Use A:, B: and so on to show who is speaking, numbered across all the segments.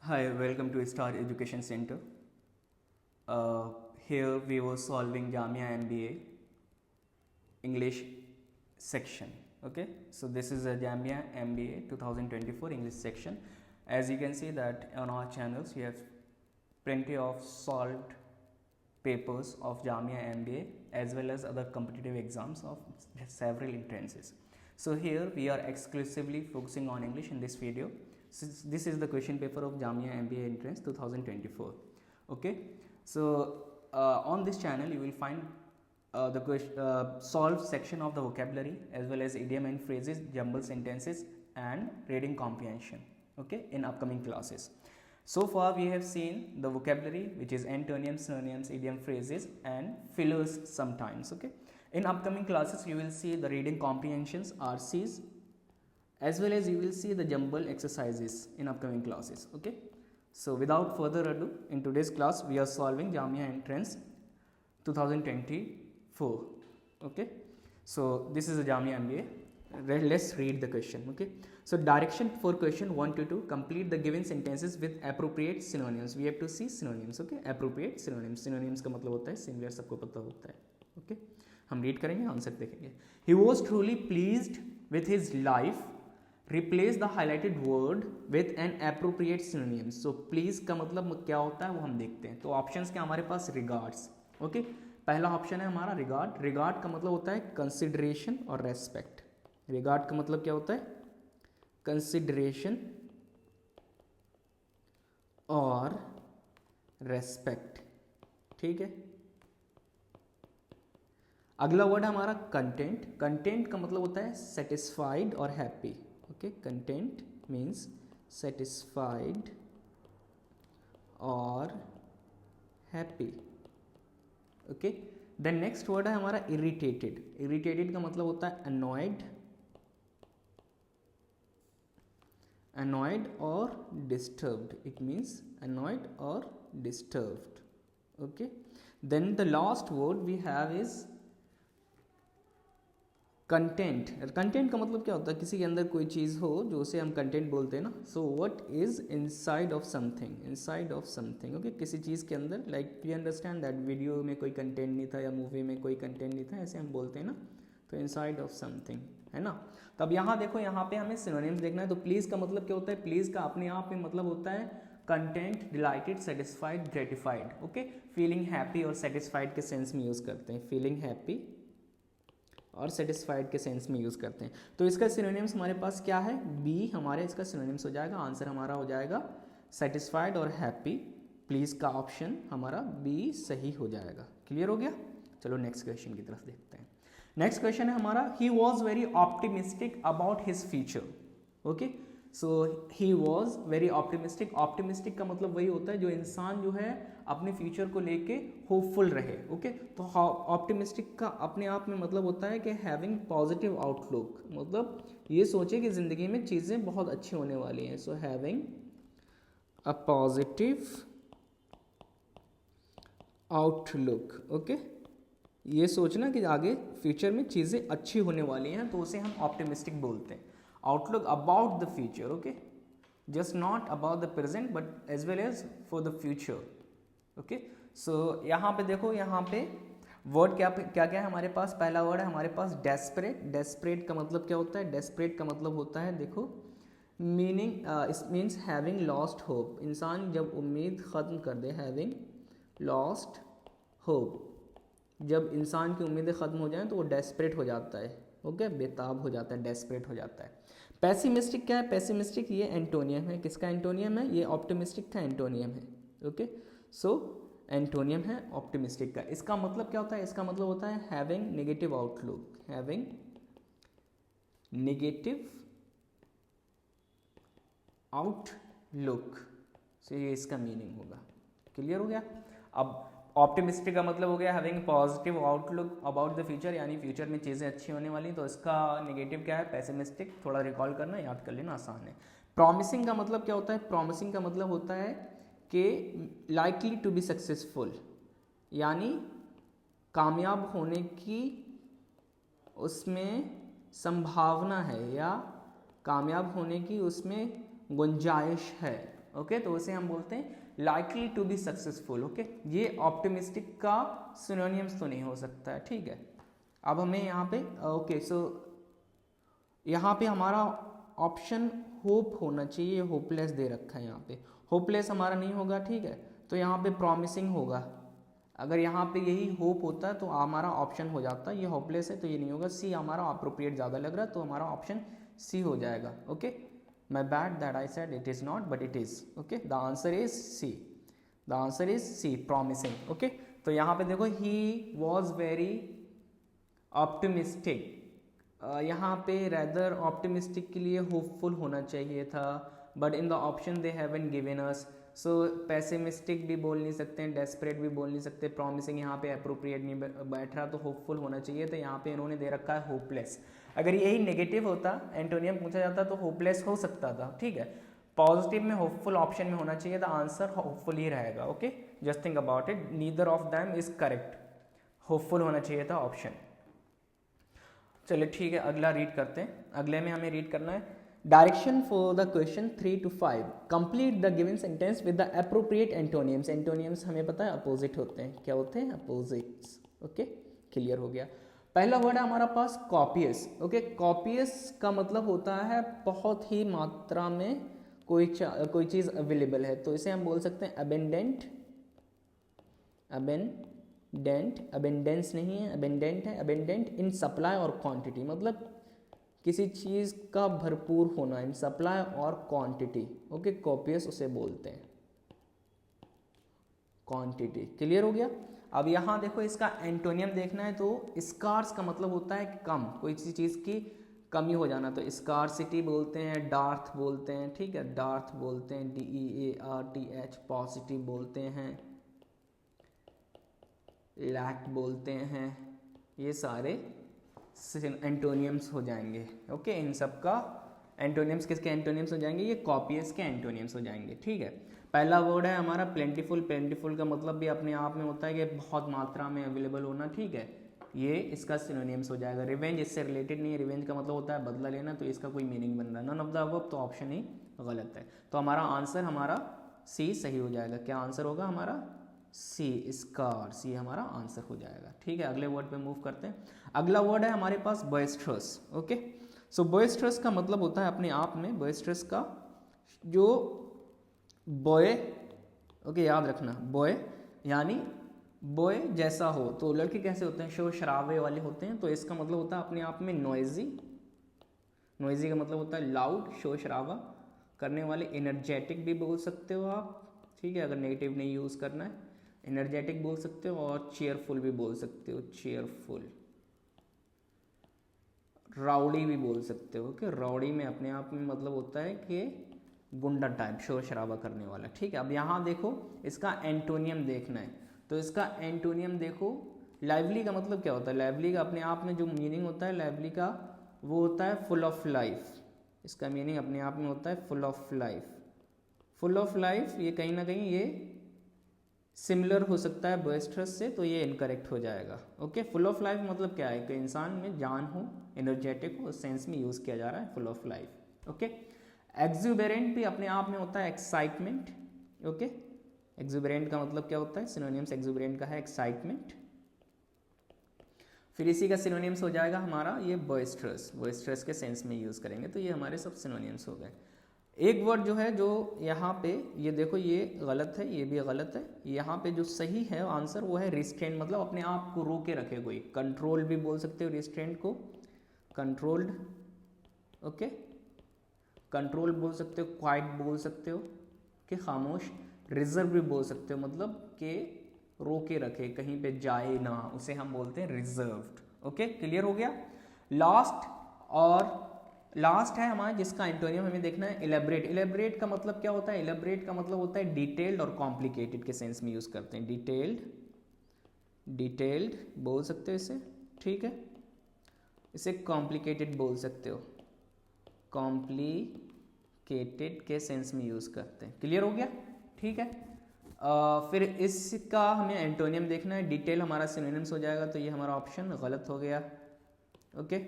A: Hi, welcome to Star Education Center. Here we were solving Jamia MBA English section. Okay, so this is a Jamia MBA 2024 English section. As you can see that on our channels we have plenty of solved papers of Jamia MBA as well as other competitive exams of several entrances. So here we are exclusively focusing on English in this video. This is the question paper of Jamia MBA entrance 2024. Okay, so on this channel you will find the solved section of the vocabulary as well as idiom and phrases, jumble sentences and reading comprehension, okay, in upcoming classes. So far we have seen the vocabulary, which is antonyms, synonyms, idiom, phrases and fillers sometimes. Okay, in upcoming classes you will see the reading comprehensions, RCs, as well as you will see the jumble exercises in upcoming classes. Okay, so without further ado, in today's class we are solving Jamia entrance 2024. Okay, so this is a Jamia MBA. Let's read the question. Okay, so direction for question 1 to 2, complete the given sentences with appropriate synonyms. We have to see synonyms. Okay, appropriate synonyms. Synonyms का मतलब होता है similar, सबको पता होता है. Okay, हम read करेंगे, आंसर देखेंगे. He was truly pleased with his life. Replace the highlighted word with an appropriate synonym. So please का मतलब क्या होता है वो हम देखते हैं. तो ऑप्शंस क्या हमारे पास, regards. ओके, पहला ऑप्शन है हमारा रिगार्ड. रिगार्ड का मतलब होता है कंसिडरेशन और रेस्पेक्ट. रिगार्ड का मतलब क्या होता है, कंसिडरेशन और रेस्पेक्ट. ठीक है, अगला वर्ड है हमारा कंटेंट. कंटेंट का मतलब होता है सेटिस्फाइड और happy. Okay, content means satisfied और happy. Okay, then next word है हमारा इरिटेटेड. इरिटेटेड का मतलब होता है annoyed, annoyed or disturbed. It means annoyed or disturbed. Okay, then the last word we have is content. Content का मतलब क्या होता है, किसी के अंदर कोई चीज़ हो जो उसे हम कंटेंट बोलते हैं ना. So what is inside of something, inside of something. Okay, किसी चीज़ के अंदर, like we understand that video में कोई कंटेंट नहीं था या मूवी में कोई कंटेंट नहीं था, ऐसे हम बोलते हैं ना. तो इनसाइड ऑफ समथिंग है ना. तो अब यहाँ देखो, यहाँ पे हमें सिनोनिम्स देखना है. तो प्लीज़ का मतलब क्या होता है, प्लीज़ का अपने आप में मतलब होता है content, dilated, satisfied, gratified. Okay, feeling happy और सेटिस्फाइड के सेंस में यूज़ करते हैं. फीलिंग हैप्पी और सेटिस्फाइड के सेंस में यूज़ करते हैं. तो इसका सिनोनिम्स हमारे पास क्या है, बी हमारे इसका सिनोनिम्स हो जाएगा. आंसर हमारा हो जाएगा सेटिस्फाइड और हैप्पी. प्लीज़ का ऑप्शन हमारा बी सही हो जाएगा. क्लियर हो गया. चलो नेक्स्ट क्वेश्चन की तरफ देखते हैं. नेक्स्ट क्वेश्चन है हमारा, he was very optimistic about his future. Okay, so he was very optimistic. Optimistic का मतलब वही होता है जो इंसान जो है अपने फ्यूचर को लेके होपफुल रहे. ओके, तो ऑप्टिमिस्टिक का अपने आप में मतलब होता है कि हैविंग पॉजिटिव आउटलुक. मतलब ये सोचे कि ज़िंदगी में चीज़ें बहुत अच्छी होने वाली हैं. So having a positive outlook. Okay, ये सोचना कि आगे फ्यूचर में चीज़ें अच्छी होने वाली हैं, तो उसे हम ऑप्टिमिस्टिक बोलते हैं. Outlook about the future. Okay, just not about the present but as well as for the future. Okay, so यहाँ पे देखो, यहाँ पे वर्ड क्या क्या क्या है हमारे पास. पहला वर्ड है हमारे पास डेस्परेट. डेस्परेट का मतलब क्या होता है, डेस्परेट का मतलब होता है, देखो meaning it means having lost hope. इंसान जब उम्मीद ख़त्म कर दे, हैविंग लॉस्ट होप. जब इंसान की उम्मीदें ख़त्म हो जाएं तो वो डेस्परेट हो जाता है. ओके, बेताब हो जाता है, डेस्परेट हो जाता है. पेसिमिस्टिक क्या है, पेसिमिस्टिक ये एंटोनियम है. किसका एंटोनियम है, ये ऑप्टिमिस्टिक का एंटोनियम है. ओके, सो एंटोनियम है ऑप्टिमिस्टिक का. इसका मतलब क्या होता है, इसका मतलब होता है having negative outlook. Having negative outlook. So ये इसका मीनिंग होगा. क्लियर हो गया. अब ऑप्टिमिस्टिक का मतलब हो गया having positive outlook about the future, यानी फ्यूचर में चीज़ें अच्छी होने वाली. तो इसका नेगेटिव क्या है, पेसिमिस्टिक. थोड़ा रिकॉल करना, याद कर लेना, आसान है. प्रॉमिसिंग का मतलब क्या होता है, प्रॉमिसिंग का मतलब होता है कि लाइकली टू बी सक्सेसफुल, यानी कामयाब होने की उसमें संभावना है या कामयाब होने की उसमें गुंजाइश है. ओके तो उसे हम बोलते हैं likely to be successful. Okay ये ऑप्टिमिस्टिक का सिनोनियम्स तो नहीं हो सकता है, ठीक है। अब हमें यहाँ पे ओके सो यहाँ पे हमारा ऑप्शन होप होना चाहिए, होपलेस दे रखा है यहाँ पे, होपलेस हमारा नहीं होगा, ठीक है। तो यहाँ पे प्रॉमिसिंग होगा, अगर यहाँ पे यही होप होता है तो हमारा ऑप्शन हो जाता है, ये होपलेस है तो ये नहीं होगा। सी हमारा अप्रोप्रिएट ज़्यादा लग रहा है तो हमारा ऑप्शन सी हो जाएगा। Okay my bad that I said it is not but it is. Okay the answer is C, the answer is C promising. Okay तो यहाँ पे देखो ही वॉज वेरी ऑप्टिमिस्टिक, यहाँ पे रेदर ऑप्टिमिस्टिक के लिए होपफुल होना चाहिए था, but in the option they haven't given us. So pessimistic भी बोल नहीं सकते हैं, डेस्परेट भी बोल नहीं सकते, प्रॉमिसिंग यहाँ पे अप्रोप्रिएट नहीं बैठ रहा तो होपफुल होना चाहिए था, यहाँ पे इन्होंने दे रखा है होपलेस। अगर यही नेगेटिव होता, एंटोनियम पूछा जाता तो होपलेस हो सकता था, ठीक है। पॉजिटिव में होपफुल ऑप्शन में होना चाहिए था, आंसर होपफुल ही रहेगा। Okay just think about it, neither of them is correct, hopeful होना चाहिए था ऑप्शन। चलिए ठीक है अगला रीड करते हैं। अगले में हमें रीड करना है direction for the question 3 to 5, complete the given sentence with the appropriate एंटोनियम्स। एंटोनियम्स हमें पता है अपोजिट होते हैं, क्या होते हैं अपोजिट्स। ओके क्लियर हो गया। पहला वर्ड है हमारा पास कॉपियस। ओके कॉपियस का मतलब होता है बहुत ही मात्रा में कोई चीज़ अवेलेबल है, तो इसे हम बोल सकते हैं अबेंडेंट, अबेंडेंस नहीं है, अबेंडेंट है, अबेंडेंट इन सप्लाई और क्वांटिटी, मतलब किसी चीज़ का भरपूर होना, इन सप्लाई और क्वांटिटी। ओके कॉपियस उसे बोलते हैं, क्वांटिटी। क्लियर हो गया। अब यहाँ देखो इसका एंटोनियम देखना है तो स्कार्स का मतलब होता है कम, कोई सी चीज़ की कमी हो जाना, तो स्कार्सिटी बोलते हैं, डार्थ बोलते हैं, ठीक है डार्थ बोलते हैं, DEARTH, पॉजिटिव बोलते हैं, लैक बोलते हैं, ये सारे एंटोनियम्स हो जाएंगे। ओके इन सब का एंटोनियम्स किसके एंटोनियम्स हो जाएंगे, ये कॉपियस के एंटोनियम्स हो जाएंगे, ठीक है। पहला वर्ड है हमारा प्लेंटीफुल। प्लेंटीफुल का मतलब भी अपने आप में होता है कि बहुत मात्रा में अवेलेबल होना, ठीक है, ये इसका सिनोनियम्स हो जाएगा। रिवेंज इससे रिलेटेड नहीं है, रिवेंज का मतलब होता है बदला लेना, तो इसका कोई मीनिंग बन रहा है, नन ऑफ द अबव, तो ऑप्शन ही गलत है। तो हमारा आंसर हमारा सी सही हो जाएगा। क्या आंसर होगा हमारा सी, स्कार, सी हमारा आंसर हो जाएगा, ठीक है। अगले वर्ड पे मूव करते हैं। अगला वर्ड है हमारे पास बॉयस्ट्रस। ओके सो बॉयस्ट्रस का मतलब होता है अपने आप में, बॉयस्ट्रस का जो बॉय, ओके याद रखना, बॉय यानी बॉय जैसा हो, तो लड़के कैसे होते हैं, शोर शराबे वाले होते हैं, तो इसका मतलब होता है अपने आप में नॉइजी। नॉइजी का मतलब होता है लाउड, शोर शराबा करने वाले। एनर्जेटिक भी बोल सकते हो आप, ठीक है, अगर नेगेटिव नहीं यूज़ करना है, एनर्जेटिक बोल सकते हो, और चेयरफुल भी बोल सकते हो, चेयरफुल। राउडी भी बोल सकते हो कि राउडी में अपने आप में मतलब होता है कि गुंडा टाइप, शोर शराबा करने वाला, ठीक है। अब यहाँ देखो इसका एंटोनियम देखना है, तो इसका एंटोनियम देखो, लाइवली का मतलब क्या होता है, लाइवली का अपने आप में जो मीनिंग होता है लाइवली का वो होता है फुल ऑफ लाइफ, इसका मीनिंग अपने आप में होता है full of life. Full of life ये कहीं ना कहीं ये सिमिलर हो सकता है बॉयस्ट्रस से, तो ये इनकरेक्ट हो जाएगा। ओके फुल ऑफ लाइफ मतलब क्या है कि इंसान में जान हो, एनर्जेटिक हो, उस सेंस में यूज़ किया जा रहा है फुल ऑफ लाइफ। ओके एक्सुबेरेंट भी अपने आप में होता है एक्साइटमेंट। ओके एक्सुबेरेंट का मतलब क्या होता है, सिनोनिम्स एक्सुबेरेंट का है एक्साइटमेंट। फिर इसी का सिनोनिम्स हो जाएगा हमारा ये बॉयस्ट्रस, बॉयस्ट्रस के सेंस में यूज़ करेंगे, तो ये हमारे सब सिनोनिम्स हो गए। एक वर्ड जो है जो यहाँ पे ये देखो ये गलत है, ये भी गलत है, यहाँ पे जो सही है आंसर वो है रिस्ट्रेंट, मतलब अपने आप को रोके रखे कोई। कंट्रोल भी बोल सकते हो रिस्ट्रेंट को, कंट्रोल्ड। ओके कंट्रोल बोल सकते हो, क्वाइट बोल सकते हो कि खामोश। रिजर्व भी बोल सकते हो, मतलब कि रोके रखे, कहीं पे जाए ना, उसे हम बोलते हैं रिजर्व्ड। ओके क्लियर हो गया। लास्ट और लास्ट है हमारा जिसका एंटोनियम हमें देखना है इलेबरेट। इलेबरेट का मतलब क्या होता है, इलेबरेट का मतलब होता है डिटेल्ड और कॉम्प्लिकेटेड के सेंस में यूज करते हैं। डिटेल्ड बोल सकते हो इसे, ठीक है, इसे कॉम्प्लिकेटेड बोल सकते हो, कॉम्प्लिकेटेड के सेंस में यूज करते हैं। क्लियर हो गया, ठीक है। फिर इसका हमें एंटोनियम देखना है, डिटेल हमारा सिनोनिम्स हो जाएगा, तो ये हमारा ऑप्शन गलत हो गया। ओके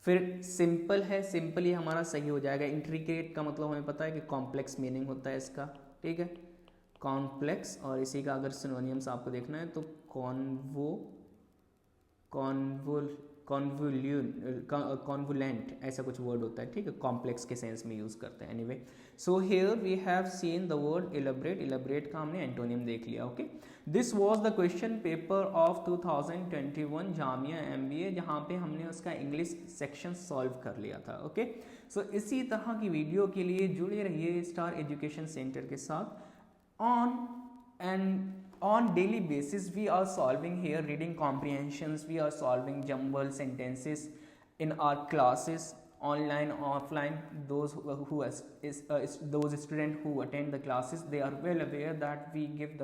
A: फिर सिंपल है, सिंपल ही हमारा सही हो जाएगा। इंट्रिकेट का मतलब हमें पता है कि कॉम्प्लेक्स मीनिंग होता है इसका, ठीक है, कॉम्प्लेक्स। और इसी का अगर सिनोनियम्स आपको देखना है तो कॉन्वुलेंट ऐसा कुछ वर्ड होता है, ठीक है, कॉम्प्लेक्स के सेंस में यूज करते हैं। Anyway, so here we have seen the word elaborate. Elaborate का हमने एंटोनियम देख लिया। Okay, this was the question paper of 2021 Jamia MBA, जहाँ पे हमने उसका इंग्लिश सेक्शन सॉल्व कर लिया था। ओके, सो इसी तरह की वीडियो के लिए जुड़े रहिए स्टार एजुकेशन सेंटर के साथ। On daily basis we are solving here reading comprehensions, we are solving jumbled sentences in our classes, online, offline. Those who those students who attend the classes, they are well aware that we give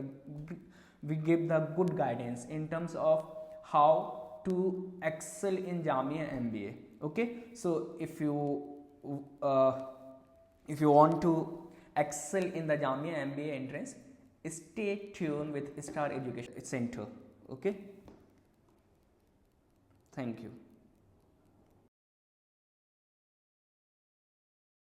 A: the good guidance in terms of how to excel in Jamia MBA. Okay, so if you want to excel in the Jamia MBA entrance, stay tuned with Star Education Center. Okay, thank you.